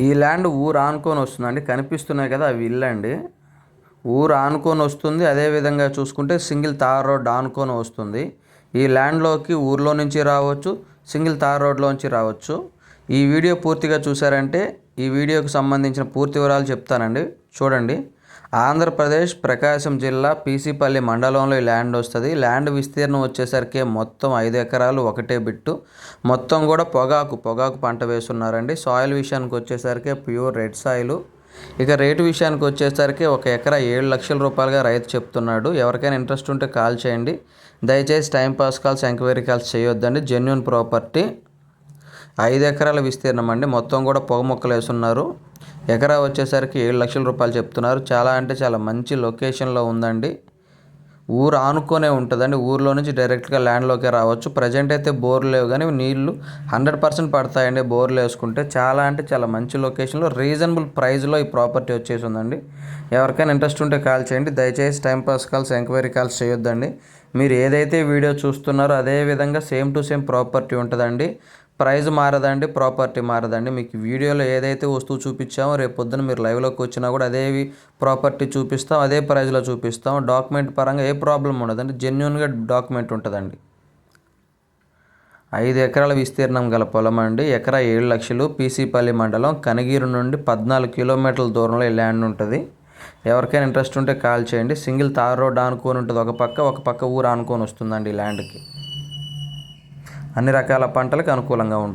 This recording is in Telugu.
ఈ ల్యాండ్ ఊరు ఆనుకొని వస్తుందండి. కనిపిస్తున్నాయి కదా అవి ఇల్లు అండి. ఊరు ఆనుకొని వస్తుంది. అదేవిధంగా చూసుకుంటే సింగిల్ తార్ రోడ్ ఆనుకొని వస్తుంది. ఈ ల్యాండ్లోకి ఊర్లో నుంచి రావచ్చు, సింగిల్ తార్ రోడ్లోంచి రావచ్చు. ఈ వీడియో పూర్తిగా చూసారంటే ఈ వీడియోకి సంబంధించిన పూర్తి వివరాలు చెప్తానండి. చూడండి. ఆంధ్రప్రదేశ్ ప్రకాశం జిల్లా పీసీపల్లి మండలంలో ఈ ల్యాండ్ వస్తుంది. ల్యాండ్ విస్తీర్ణం వచ్చేసరికి మొత్తం 5 ఎకరాలు ఒకటే బిట్టు. మొత్తం కూడా పొగాకు పంట వేస్తున్నారండి. సాయిల్ విషయానికి వచ్చేసరికి ప్యూర్ రెడ్ సాయిల్. ఇక రేటు విషయానికి వచ్చేసరికి 1 ఎకరా 7 లక్షల రూపాయలుగా రైతు చెప్తున్నాడు. ఎవరికైనా ఇంట్రెస్ట్ ఉంటే కాల్ చేయండి. దయచేసి టైంపాస్ కాల్స్, ఎంక్వైరీ కాల్స్ చేయొద్దండి. Genuine property. 5 ఎకరాల విస్తీర్ణం అండి. మొత్తం కూడా పొగ మొక్కలు వేస్తున్నారు. ఎకరా వచ్చేసరికి 7 లక్షల రూపాయలు చెప్తున్నారు. చాలా అంటే చాలా మంచి లొకేషన్లో ఉందండి. ఊరు ఆనుకొనే ఉంటుందండి. ఊర్లో నుంచి డైరెక్ట్గా ల్యాండ్లోకే రావచ్చు. ప్రజెంట్ అయితే బోర్లు లేవు, కానీ నీళ్లు 100% పడతాయండి బోర్లు వేసుకుంటే. చాలా అంటే చాలా మంచి లొకేషన్లో రీజనబుల్ ప్రైస్లో ఈ ప్రాపర్టీ వచ్చేసి ఉందండి. ఎవరికైనా ఇంట్రెస్ట్ ఉంటే కాల్ చేయండి. దయచేసి టైంపాస్ కాల్స్, ఎంక్వైరీ కాల్స్ చేయొద్దండి. మీరు ఏదైతే వీడియో చూస్తున్నారో అదే విధంగా సేమ్ టు సేమ్ ప్రాపర్టీ ఉంటుందండి. ప్రైస్ మారదండి, ప్రాపర్టీ మారదండి. మీకు వీడియోలో ఏదైతే వస్తువు చూపించామో రేపు పొద్దున మీరు లైవ్లోకి వచ్చినా కూడా అదే ప్రాపర్టీ చూపిస్తాం, అదే ప్రైస్లో చూపిస్తాం. డాక్యుమెంట్ పరంగా ఏ ప్రాబ్లం ఉండదండి. జెన్యున్గా డాక్యుమెంట్ ఉంటుందండి. 5 ఎకరాల విస్తీర్ణం గల పొలం అండి. ఎకరా 7 లక్షలు. పీసీపల్లి మండలం, కనగిరి నుండి 14 కిలోమీటర్ల దూరంలో ఈ ల్యాండ్ ఉంటుంది. ఎవరికైనా ఇంట్రెస్ట్ ఉంటే కాల్ చేయండి. సింగిల్ తార్ రోడ్ ఆనుకొని ఉంటుంది. ఒక పక్క ఊరు ఆనుకొని వస్తుందండి ఈ ల్యాండ్కి. అన్ని రకాల పంటలకు అనుకూలంగా ఉంటుంది.